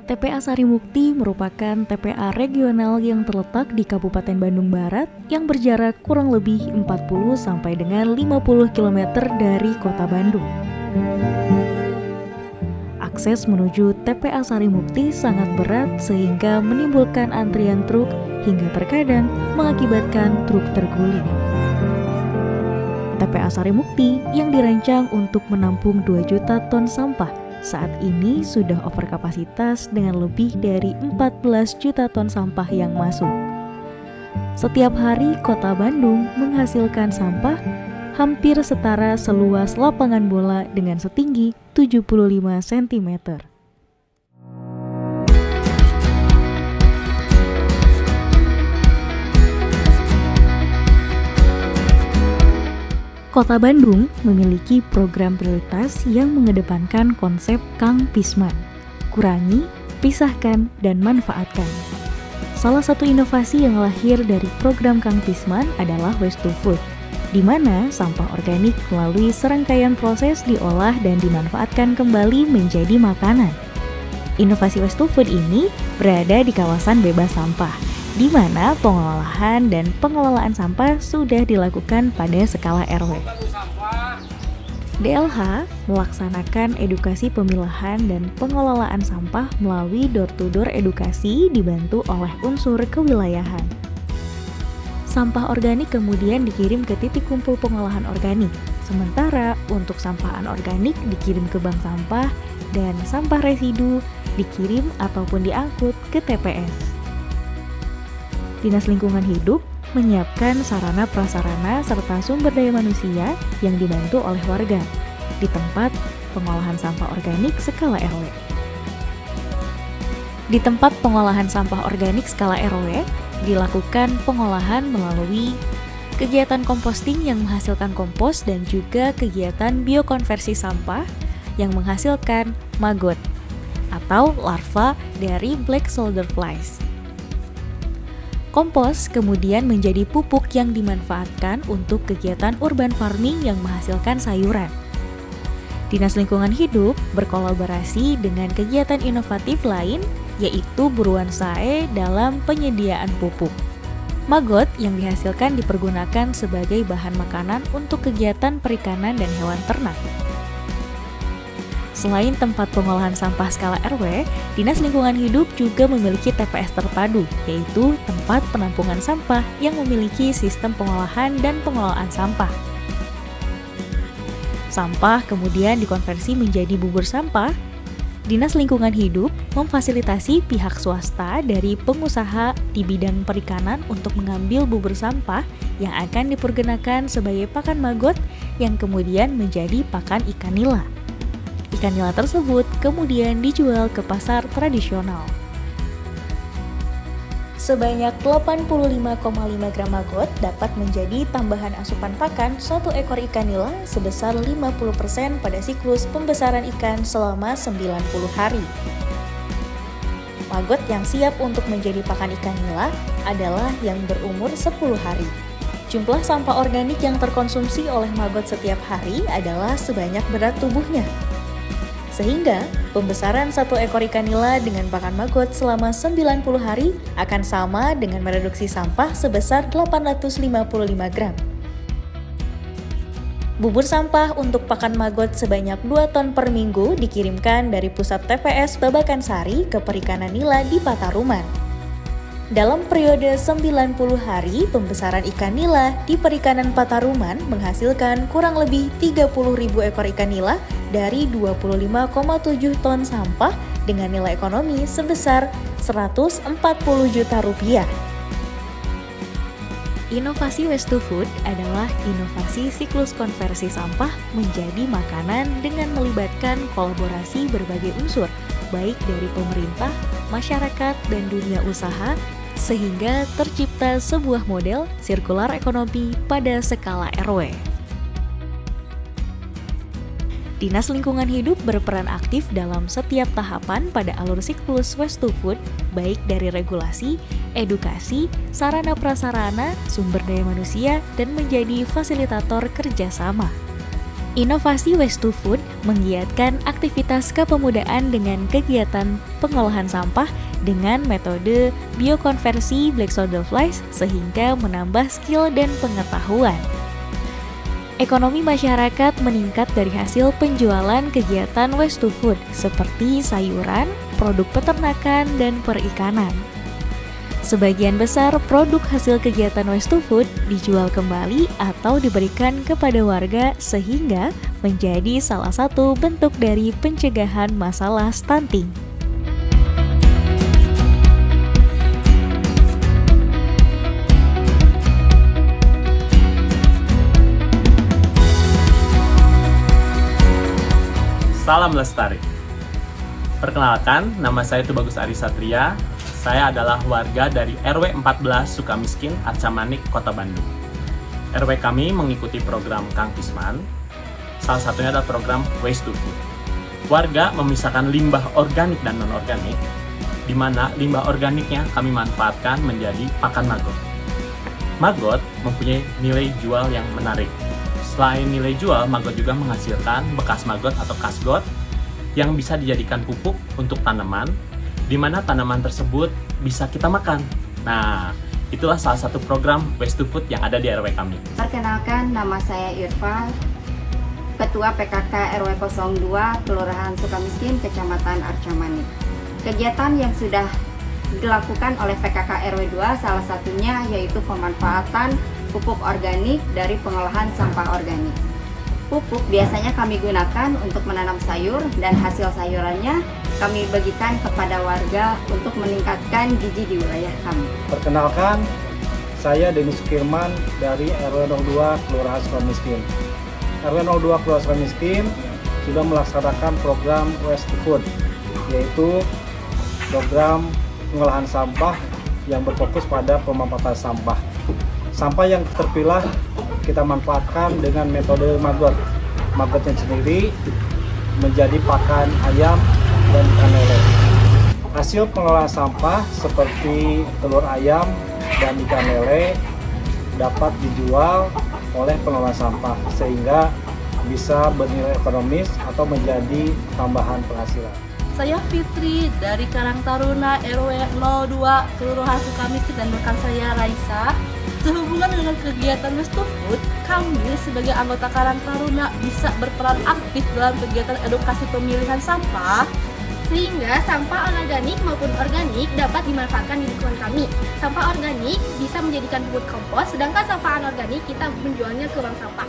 TPA Sarimukti merupakan TPA regional yang terletak di Kabupaten Bandung Barat yang berjarak kurang lebih 40 sampai dengan 50 km dari kota Bandung. Akses menuju TPA Sarimukti sangat berat sehingga menimbulkan antrian truk hingga terkadang mengakibatkan truk terguling. TPA Sarimukti yang dirancang untuk menampung 2 juta ton sampah saat ini sudah overkapasitas dengan lebih dari 14 juta ton sampah yang masuk. Setiap hari kota Bandung menghasilkan sampah hampir setara seluas lapangan bola dengan setinggi 75 cm. Kota Bandung memiliki program prioritas yang mengedepankan konsep Kang Pisman, kurangi, pisahkan, dan manfaatkan. Salah satu inovasi yang lahir dari program Kang Pisman adalah Waste to Food, di mana sampah organik melalui serangkaian proses diolah dan dimanfaatkan kembali menjadi makanan. Inovasi Waste to Food ini berada di kawasan bebas sampah, di mana pengolahan dan pengelolaan sampah sudah dilakukan pada skala RW. DLH melaksanakan edukasi pemilahan dan pengelolaan sampah melalui door-to-door edukasi dibantu oleh unsur kewilayahan. Sampah organik kemudian dikirim ke titik kumpul pengolahan organik, sementara untuk sampah anorganik dikirim ke bank sampah dan sampah residu dikirim ataupun diangkut ke TPS. Dinas Lingkungan Hidup menyiapkan sarana prasarana serta sumber daya manusia yang dibantu oleh warga di tempat pengolahan sampah organik skala RW. Di tempat pengolahan sampah organik skala RW dilakukan pengolahan melalui kegiatan composting yang menghasilkan kompos dan juga kegiatan biokonversi sampah yang menghasilkan maggot atau larva dari black soldier flies. Kompos kemudian menjadi pupuk yang dimanfaatkan untuk kegiatan urban farming yang menghasilkan sayuran. Dinas Lingkungan Hidup berkolaborasi dengan kegiatan inovatif lain, yaitu Buruan Sae dalam penyediaan pupuk. Maggot yang dihasilkan dipergunakan sebagai bahan makanan untuk kegiatan perikanan dan hewan ternak. Selain tempat pengolahan sampah skala RW, Dinas Lingkungan Hidup juga memiliki TPS terpadu, yaitu tempat penampungan sampah yang memiliki sistem pengolahan dan pengelolaan sampah. Sampah kemudian dikonversi menjadi bubur sampah. Dinas Lingkungan Hidup memfasilitasi pihak swasta dari pengusaha di bidang perikanan untuk mengambil bubur sampah yang akan dipergunakan sebagai pakan maggot yang kemudian menjadi pakan ikan nila. Ikan nila tersebut kemudian dijual ke pasar tradisional. Sebanyak 85,5 gram maggot dapat menjadi tambahan asupan pakan satu ekor ikan nila sebesar 50% pada siklus pembesaran ikan selama 90 hari. Maggot yang siap untuk menjadi pakan ikan nila adalah yang berumur 10 hari. Jumlah sampah organik yang terkonsumsi oleh maggot setiap hari adalah sebanyak berat tubuhnya. Sehingga, pembesaran satu ekor ikan nila dengan pakan maggot selama 90 hari akan sama dengan mereduksi sampah sebesar 855 gram. Bubur sampah untuk pakan maggot sebanyak 2 ton per minggu dikirimkan dari pusat TPS Babakan Sari ke perikanan nila di Pataruman. Dalam periode 90 hari, pembesaran ikan nila di perikanan Pataruman menghasilkan kurang lebih 30.000 ekor ikan nila dari 25,7 ton sampah dengan nilai ekonomi sebesar 140 juta rupiah. Inovasi Waste to Food adalah inovasi siklus konversi sampah menjadi makanan dengan melibatkan kolaborasi berbagai unsur, baik dari pemerintah, masyarakat, dan dunia usaha, sehingga tercipta sebuah model sirkular ekonomi pada skala RW. Dinas Lingkungan Hidup berperan aktif dalam setiap tahapan pada alur siklus Waste to Food, baik dari regulasi, edukasi, sarana prasarana, sumber daya manusia, dan menjadi fasilitator kerjasama. Inovasi Waste to Food menggiatkan aktivitas kepemudaan dengan kegiatan pengolahan sampah dengan metode biokonversi Black Soldier Flies sehingga menambah skill dan pengetahuan. Ekonomi masyarakat meningkat dari hasil penjualan kegiatan Waste to Food seperti sayuran, produk peternakan, dan perikanan. Sebagian besar produk hasil kegiatan Waste to Food dijual kembali atau diberikan kepada warga sehingga menjadi salah satu bentuk dari pencegahan masalah stunting. Salam lestari. Perkenalkan, nama saya Tubagus Ari Satria. Saya adalah warga dari RW 14 Sukamiskin, Arca Manik, Kota Bandung. RW kami mengikuti program Kang Pisman. Salah satunya adalah program Waste to Food. Warga memisahkan limbah organik dan non-organik, di mana limbah organiknya kami manfaatkan menjadi pakan maggot. Maggot mempunyai nilai jual yang menarik. Selain nilai jual, maggot juga menghasilkan bekas maggot atau kasgot yang bisa dijadikan pupuk untuk tanaman, di mana tanaman tersebut bisa kita makan. Nah, itulah salah satu program Waste to Food yang ada di RW kami. Perkenalkan, nama saya Irfan, Ketua PKK RW 02, Kelurahan Sukamiskin, Kecamatan Arca Manik. Kegiatan yang sudah dilakukan oleh PKK RW 2 salah satunya yaitu pemanfaatan pupuk organik dari pengolahan sampah organik. Pupuk biasanya kami gunakan untuk menanam sayur dan hasil sayurannya kami bagikan kepada warga untuk meningkatkan gizi di wilayah kami. Perkenalkan, saya Denny Sukirman dari RW 02 Kelurahan Sukamiskin. RW 02 Kelurahan Sukamiskin sudah melaksanakan program Waste to Food, yaitu program pengolahan sampah yang berfokus pada pemanfaatan sampah. Sampah yang terpilah kita manfaatkan dengan metode maggot. Maggotnya sendiri menjadi pakan ayam dan ikan lele. Hasil pengolahan sampah seperti telur ayam dan ikan lele dapat dijual oleh pengelola sampah sehingga bisa bernilai ekonomis atau menjadi tambahan penghasilan. Saya Fitri dari Karang Taruna RW 02 Kelurahan Sukamiskin dan rekan saya Raisa. Sehubungan dengan kegiatan Waste to Food, kami sebagai anggota Karang Taruna bisa berperan aktif dalam kegiatan edukasi pemilihan sampah sehingga sampah anorganik maupun organik dapat dimanfaatkan di lingkungan kami. Sampah organik bisa menjadikan pupuk kompos, sedangkan sampah anorganik kita menjualnya ke bank sampah.